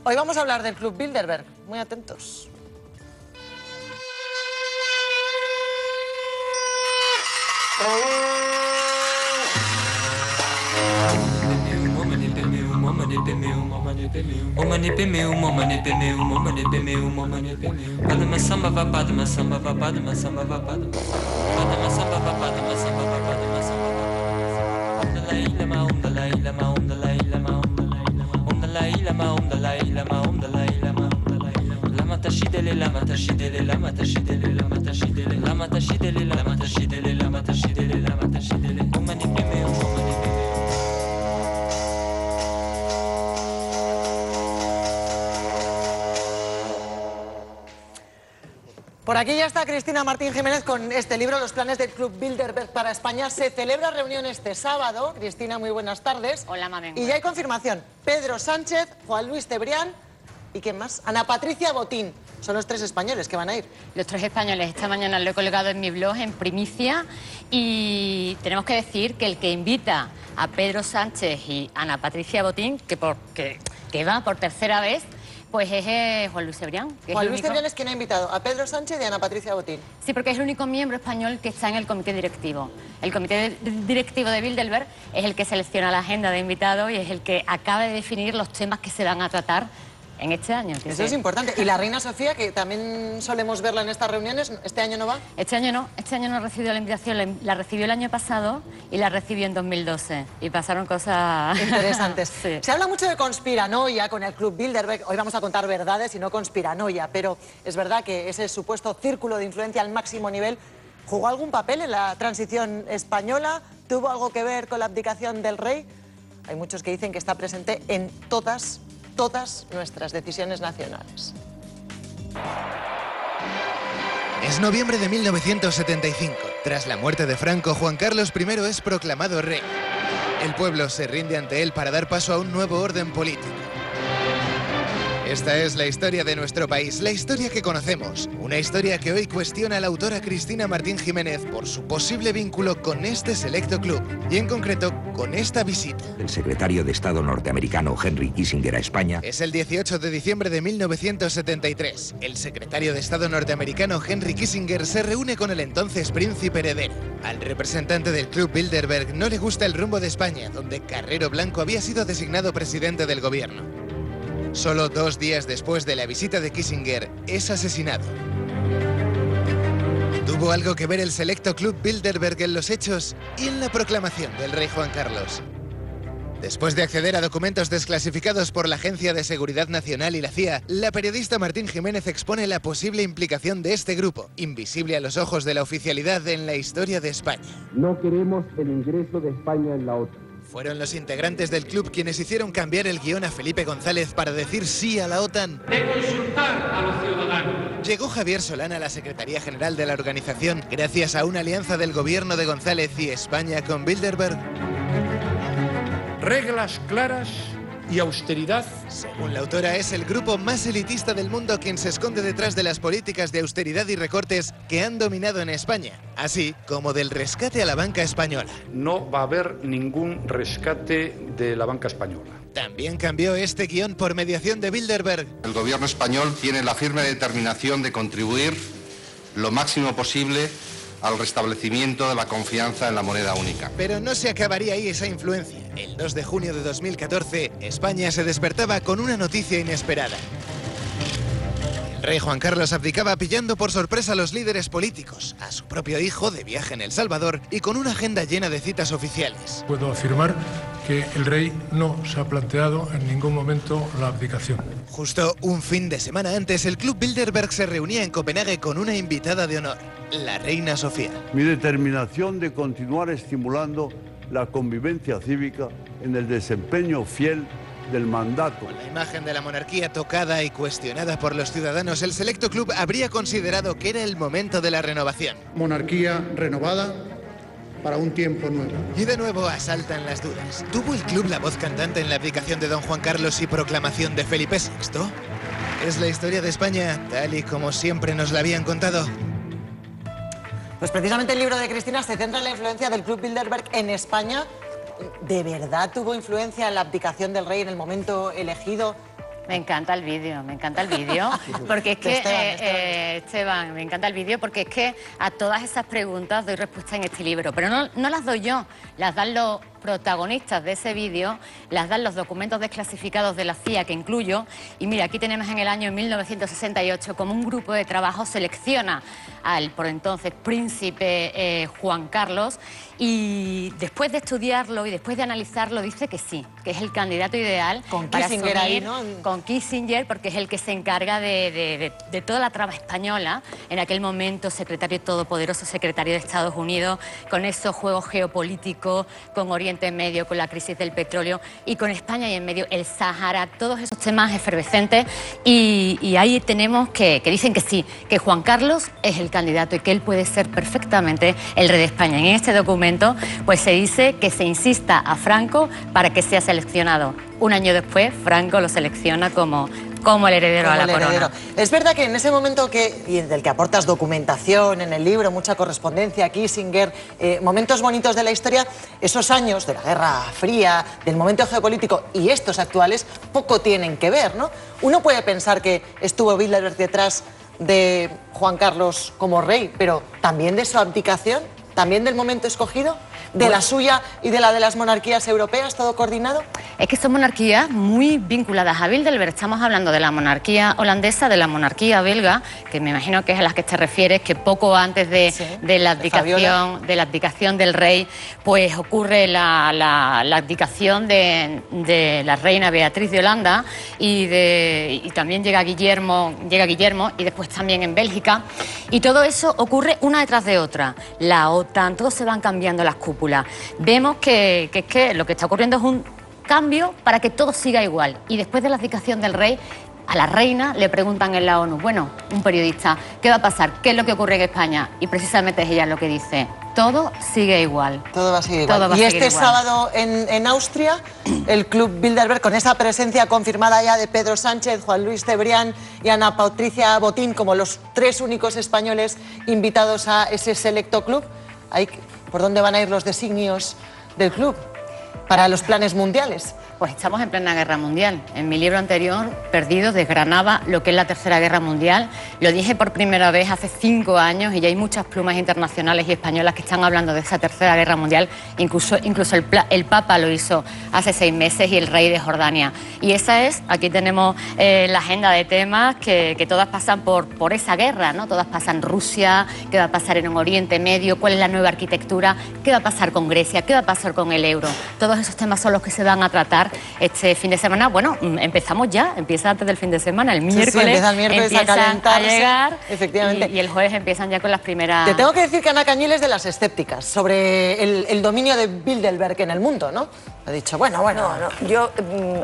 Hoy vamos a hablar del Club Bilderberg. Muy atentos. Por aquí ya está Cristina Martín Jiménez con este libro, Los planes del Club Bilderberg para España. Se celebra reunión este sábado. Cristina, muy buenas tardes. Hola, Mamen. Y ya hay confirmación. Pedro Sánchez, Juan Luis Cebrián y ¿quién más? Ana Patricia Botín. Son los tres españoles que van a ir. Los tres españoles. Esta mañana lo he colgado en mi blog en primicia y tenemos que decir que el que invita a Pedro Sánchez y Ana Patricia Botín, que va por tercera vez, pues es Juan Luis Cebrián. Juan Luis Cebrián es quien ha invitado a Pedro Sánchez y a Ana Patricia Botín. Sí, porque es el único miembro español que está en el comité directivo. El comité directivo de Bilderberg es el que selecciona la agenda de invitados y es el que acaba de definir los temas que se van a tratar en este año. Eso es importante. ¿Y la reina Sofía, que también solemos verla en estas reuniones, este año no va? Este año no ha recibido la invitación, la recibió el año pasado y la recibió en 2012. Y pasaron cosas interesantes. Sí. Se habla mucho de conspiranoia con el Club Bilderberg. Hoy vamos a contar verdades y no conspiranoia, pero es verdad que ese supuesto círculo de influencia al máximo nivel jugó algún papel en la transición española, tuvo algo que ver con la abdicación del rey. Hay muchos que dicen que está presente en todas nuestras decisiones nacionales. Es noviembre de 1975. Tras la muerte de Franco, Juan Carlos I es proclamado rey. El pueblo se rinde ante él para dar paso a un nuevo orden político. Esta es la historia de nuestro país, la historia que conocemos. Una historia que hoy cuestiona a la autora Cristina Martín Jiménez por su posible vínculo con este selecto club, y en concreto con esta visita. El secretario de Estado norteamericano Henry Kissinger a España. Es el 18 de diciembre de 1973. El secretario de Estado norteamericano Henry Kissinger se reúne con el entonces príncipe heredero. Al representante del Club Bilderberg no le gusta el rumbo de España, donde Carrero Blanco había sido designado presidente del gobierno. Solo 2 días después de la visita de Kissinger, es asesinado. ¿Tuvo algo que ver el selecto Club Bilderberg en los hechos y en la proclamación del rey Juan Carlos? Después de acceder a documentos desclasificados por la Agencia de Seguridad Nacional y la CIA, la periodista Martín Jiménez expone la posible implicación de este grupo, invisible a los ojos de la oficialidad en la historia de España. No queremos el ingreso de España en la OTAN. Fueron los integrantes del club quienes hicieron cambiar el guión a Felipe González para decir sí a la OTAN. De consultar a los ciudadanos. Llegó Javier Solana a la Secretaría General de la organización gracias a una alianza del gobierno de González y España con Bilderberg. Reglas claras y austeridad. Según la autora, es el grupo más elitista del mundo quien se esconde detrás de las políticas de austeridad y recortes que han dominado en España, así como del rescate a la banca española. No va a haber ningún rescate de la banca española. También cambió este guión por mediación de Bilderberg. El gobierno español tiene la firme determinación de contribuir lo máximo posible al restablecimiento de la confianza en la moneda única. Pero no se acabaría ahí esa influencia. El 2 de junio de 2014, España se despertaba con una noticia inesperada. El rey Juan Carlos abdicaba pillando por sorpresa a los líderes políticos, a su propio hijo de viaje en El Salvador y con una agenda llena de citas oficiales. Puedo afirmar que el rey no se ha planteado en ningún momento la abdicación. Justo un fin de semana antes, el Club Bilderberg se reunía en Copenhague con una invitada de honor, la reina Sofía. Mi determinación de continuar estimulando la convivencia cívica en el desempeño fiel del mandato. Con la imagen de la monarquía tocada y cuestionada por los ciudadanos, el selecto club habría considerado que era el momento de la renovación. Monarquía renovada para un tiempo nuevo. Y de nuevo asaltan las dudas. ¿Tuvo el club la voz cantante en la abdicación de don Juan Carlos y proclamación de Felipe VI? ¿Es la historia de España tal y como siempre nos la habían contado? Pues precisamente el libro de Cristina se centra en la influencia del Club Bilderberg en España. ¿De verdad tuvo influencia en la abdicación del rey en el momento elegido Me encanta el vídeo, porque es que, Esteban, me encanta el vídeo porque es que a todas esas preguntas doy respuesta en este libro, pero no las doy yo, las dan los protagonistas de ese vídeo, las dan los documentos desclasificados de la CIA que incluyo, y mira, aquí tenemos en el año 1968 como un grupo de trabajo selecciona al por entonces príncipe Juan Carlos, y después de estudiarlo y después de analizarlo dice que sí, que es el candidato ideal con para Kissinger asumir, ahí, ¿no? con Kissinger, porque es el que se encarga de toda la trama española, en aquel momento secretario todopoderoso, secretario de Estados Unidos, con esos juegos geopolíticos, con Oriente Medio, con la crisis del petróleo y con España y en medio el Sahara, todos esos temas efervescentes, y ahí tenemos que dicen que sí, que Juan Carlos es el candidato y que él puede ser perfectamente el rey de España. En este documento pues se dice que se insista a Franco para que sea seleccionado. Un año después, Franco lo selecciona como el heredero a la corona. Es verdad que en ese momento y del que aportas documentación en el libro, mucha correspondencia, Kissinger, momentos bonitos de la historia, esos años de la Guerra Fría, del momento geopolítico y estos actuales, poco tienen que ver, ¿no? Uno puede pensar que estuvo Bilderberg detrás de Juan Carlos como rey, pero también de su abdicación, también del momento escogido, de la suya y de la de las monarquías europeas, todo coordinado. Es que son monarquías muy vinculadas a Bilderberg. Estamos hablando de la monarquía holandesa, de la monarquía belga, que me imagino que es a las que te refieres, que poco antes de la abdicación del rey, pues ocurre la abdicación de la reina Beatriz de Holanda y también llega Guillermo y después también en Bélgica. Y todo eso ocurre una detrás de otra. La OTAN, todos se van cambiando las cúpulas. Vemos que lo que está ocurriendo es un cambio para que todo siga igual. Y después de la abdicación del rey, a la reina le preguntan en la ONU, bueno, un periodista, ¿qué va a pasar? ¿Qué es lo que ocurre en España? Y precisamente es ella lo que dice, todo sigue igual. Todo va a seguir igual. Y este sábado en Austria, el Club Bilderberg, con esa presencia confirmada ya de Pedro Sánchez, Juan Luis Cebrián y Ana Patricia Botín, como los 3 únicos españoles invitados a ese selecto club, ¿por dónde van a ir los designios del club para los planes mundiales? Pues estamos en plena guerra mundial. En mi libro anterior, Perdidos, desgranaba lo que es la Tercera Guerra Mundial. Lo dije por primera vez hace 5 años y ya hay muchas plumas internacionales y españolas que están hablando de esa Tercera Guerra Mundial. Incluso el Papa lo hizo hace 6 meses y el rey de Jordania. Y esa es, aquí tenemos la agenda de temas que todas pasan por esa guerra, ¿no? Todas pasan Rusia, qué va a pasar en un Oriente Medio, cuál es la nueva arquitectura, qué va a pasar con Grecia, qué va a pasar con el euro. Todos esos temas son los que se van a tratar este fin de semana. Bueno, empezamos ya, empieza antes del fin de semana, el miércoles, empieza el miércoles a calentarse, a llegar, efectivamente. Y el jueves empiezan ya con las primeras... Te tengo que decir que Ana Cañil es de las escépticas sobre el dominio de Bilderberg en el mundo, ¿no? Ha dicho, bueno. No. Yo,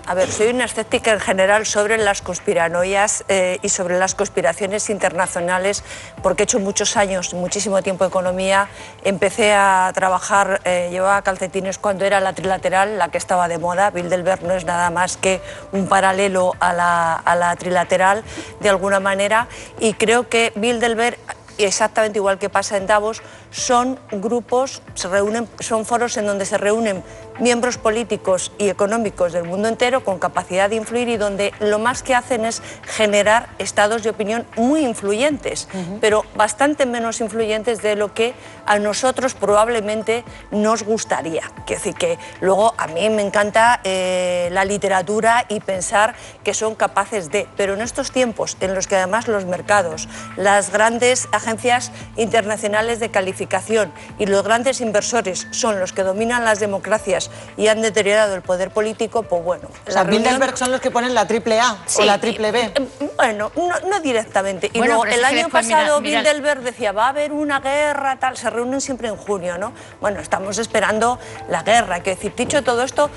a ver, soy una escéptica en general sobre las conspiranoias y sobre las conspiraciones internacionales, porque he hecho muchos años, muchísimo tiempo de economía. Empecé a trabajar, llevaba calcetines cuando era la trilateral, la que estaba de moda. Bilderberg no es nada más que un paralelo a la trilateral, de alguna manera, y creo que Bilderberg, exactamente igual que pasa en Davos, son grupos, son foros en donde se reúnen miembros políticos y económicos del mundo entero con capacidad de influir y donde lo más que hacen es generar estados de opinión muy influyentes, pero bastante menos influyentes de lo que a nosotros probablemente nos gustaría. Quiero decir que luego a mí me encanta la literatura y pensar que son capaces de, pero en estos tiempos en los que además los mercados, las grandes agencias internacionales de calificación y los grandes inversores son los que dominan las democracias y han deteriorado el poder político, pues bueno. O sea, Bilderberg son los que ponen la AAA o la BBB. Bueno, no directamente. Y luego, el año pasado Bilderberg decía, va a haber una guerra, tal, se reúnen siempre en junio, ¿no? Bueno, estamos esperando la guerra. Quiero decir, dicho todo esto,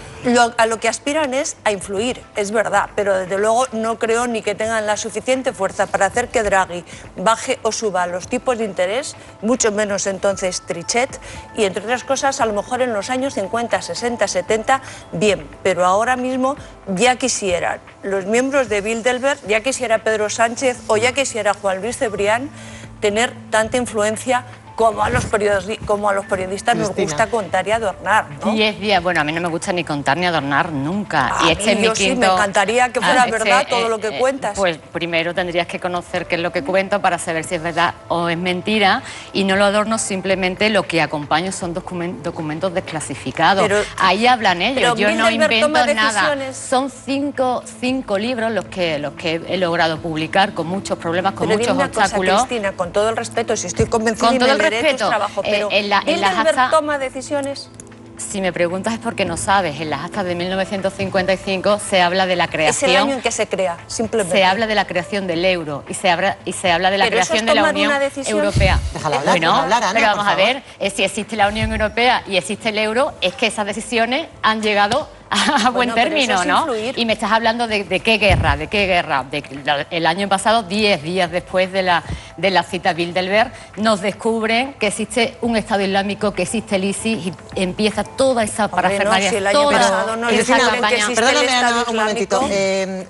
a lo que aspiran es a influir, es verdad, pero desde luego no creo ni que tengan la suficiente fuerza para hacer que Draghi baje o suba los tipos de interés, mucho menos entonces Trichet, y entre otras cosas, a lo mejor en los años 50, 60, 70, bien, pero ahora mismo ya quisieran los miembros de Bilderberg, ya quisiera Pedro Sánchez o ya quisiera Juan Luis Cebrián tener tanta influencia como a los periodistas nos gusta contar y adornar, ¿no? 10 días, bueno, a mí no me gusta ni contar ni adornar nunca. Y yo sí, me encantaría que fuera verdad todo lo que cuentas. Pues primero tendrías que conocer qué es lo que cuento para saber si es verdad o es mentira, y no lo adorno, simplemente lo que acompaño son documentos desclasificados. Pero, ahí hablan ellos, yo no invento nada. Decisiones. Son cinco libros los que he logrado publicar con muchos problemas, con muchos obstáculos. Cosa, Cristina, con todo el respeto, si estoy convencida y me leeré tus trabajos, pero ¿Bilderberg toma decisiones? Si me preguntas es porque no sabes. En las actas de 1955 se habla de la creación... Es el año en que se crea, simplemente. Se habla de la creación del euro y se habla de la creación de la Unión Europea. Déjala hablar, Ana, pero vamos a ver, si existe la Unión Europea y existe el euro, es que esas decisiones han llegado a buen término, ¿no? Y me estás hablando de qué guerra, el año pasado, 10 días después de la cita Bilderberg, nos descubren que existe un Estado Islámico, que existe el ISIS, y empieza toda esa parafernalia. No, si el año pasado no les descubren que existe el Estado Islámico. Un momentito.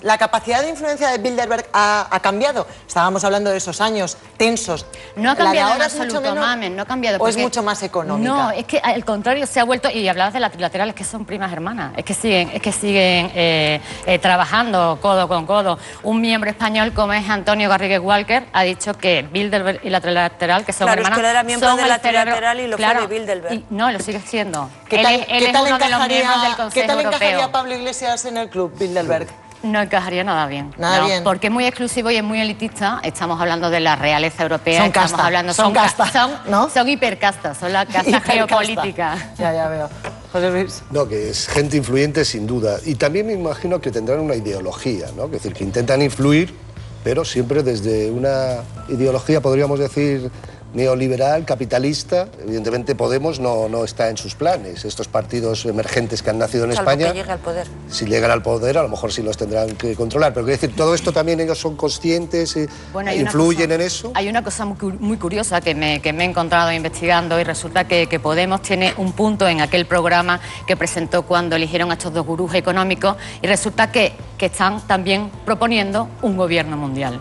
La capacidad de influencia de Bilderberg ha cambiado. Estábamos hablando de esos años tensos. No ha cambiado en absoluto, Mamen, no ha cambiado. ¿O es mucho más económica? No, es que al contrario se ha vuelto, y hablabas de las trilaterales, que son primas hermanas, es que siguen trabajando codo con codo. Un miembro español como es Antonio Garrigues Walker ha dicho que Bilderberg y la trilateral, que son hermanas, es que él era miembro de la trilateral y lo fue de Bilderberg. No, lo sigue siendo. ¿Qué tal Europeo. encajaría Pablo Iglesias en el club Bilderberg? No encajaría nada bien. Nada bien. Porque es muy exclusivo y es muy elitista. Estamos hablando de la realeza europea. Son castas. Son hipercastas, son la casta geopolítica. Ya veo. José Luis. No, que es gente influyente sin duda. Y también me imagino que tendrán una ideología, ¿no? Es decir, que intentan influir, pero siempre desde una ideología, podríamos decir, neoliberal, capitalista. Evidentemente Podemos no está en sus planes. Estos partidos emergentes que han nacido en España, que llegue al poder. Si llegan al poder, a lo mejor sí los tendrán que controlar. Pero quiero decir, todo esto también ellos son conscientes e influyen en eso. Hay una cosa muy curiosa que me he encontrado investigando, y resulta que Podemos tiene un punto en aquel programa que presentó cuando eligieron a estos dos gurús económicos, y resulta que están también proponiendo un gobierno mundial.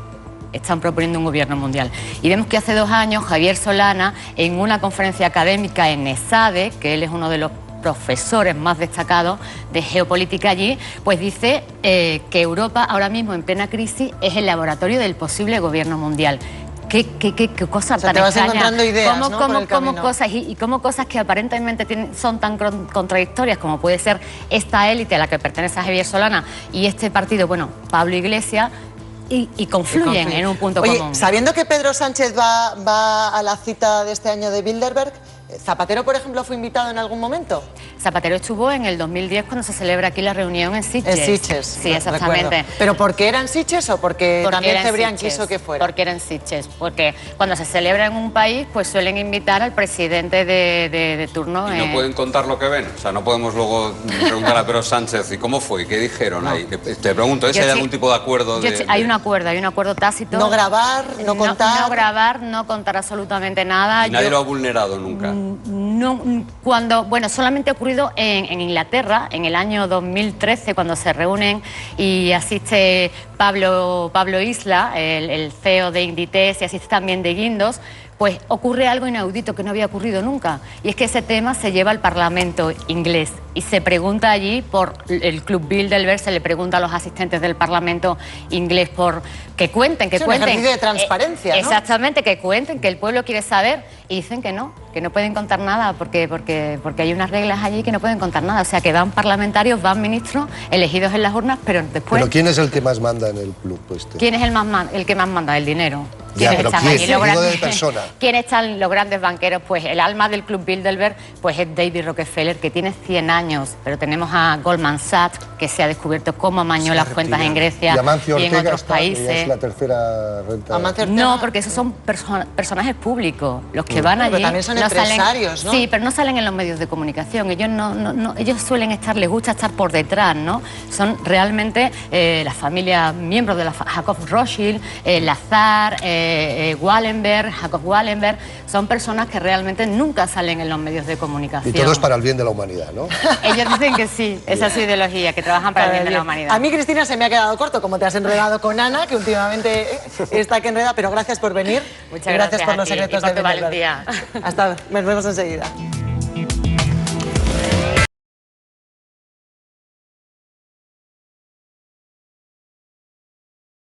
Están proponiendo un gobierno mundial. Y vemos que hace 2 años Javier Solana, en una conferencia académica en ESADE, que él es uno de los profesores más destacados de geopolítica allí, pues dice que Europa ahora mismo en plena crisis es el laboratorio del posible gobierno mundial. Qué cosa tan extraña. Encontrando ideas, ¿Cómo cosas, y cómo cosas que aparentemente son tan contradictorias, como puede ser esta élite a la que pertenece a Javier Solana y este partido, bueno, Pablo Iglesias, y confluyen en un punto común. Sabiendo que Pedro Sánchez va a la cita de este año de Bilderberg, ¿Zapatero, por ejemplo, fue invitado en algún momento? Zapatero estuvo en el 2010 cuando se celebra aquí la reunión en Sitges. En Sitges. Sí, exactamente. Recuerdo. ¿Pero por qué era en Sitges o porque también Cebrián quiso que fuera? Porque era en Sitges. Porque cuando se celebra en un país, pues suelen invitar al presidente de turno. ¿Y no pueden contar lo que ven? O sea, no podemos luego preguntar a Pedro Sánchez, ¿y cómo fue? ¿Qué dijeron ahí? Te pregunto, ¿hay algún tipo de acuerdo? Hay un acuerdo tácito. No grabar, no contar. No grabar, no contar absolutamente nada. ¿Y nadie lo ha vulnerado nunca? No, bueno, solamente ha ocurrido en Inglaterra, en el año 2013, cuando se reúnen y asiste Pablo Isla, el CEO de Inditex, y asiste también de Guindos. Pues ocurre algo inaudito que no había ocurrido nunca, y es que ese tema se lleva al Parlamento inglés y se pregunta allí por el Club Bilderberg, se le pregunta a los asistentes del Parlamento inglés por que cuenten. Un ejercicio de transparencia, ¿no? Exactamente, que cuenten, que el pueblo quiere saber, y dicen que no pueden contar nada porque hay unas reglas allí que no pueden contar nada. O sea, que van parlamentarios, van ministros elegidos en las urnas, pero después... ¿Pero quién es el que más manda en el club? ¿Quién es el que más manda? El dinero. Ya, pero ¿quién están los grandes banqueros? Pues el alma del Club Bilderberg pues es David Rockefeller, que tiene 100 años, pero tenemos a Goldman Sachs, que se ha descubierto cómo amañó las cuentas en Grecia y en otros países. ¿Es la tercera renta? No, porque esos son personajes públicos, los que van allí. Pero también son empresarios, ¿no? Sí, pero no salen en los medios de comunicación. Ellos ellos suelen les gusta estar por detrás, ¿no? Son realmente las familias, miembros de la Jacob Rothschild, Lazar, Wallenberg, Jacob Wallenberg, son personas que realmente nunca salen en los medios de comunicación. Y todo es para el bien de la humanidad, ¿no? Ellos dicen que sí, esa es su ideología, que trabajan para el bien de la humanidad. A mí, Cristina, se me ha quedado corto, como te has enredado con Ana, que últimamente está que enreda, pero gracias por venir. Muchas gracias por a los ti secretos y por de tu Bilderberg. valentía. Hasta, nos vemos enseguida.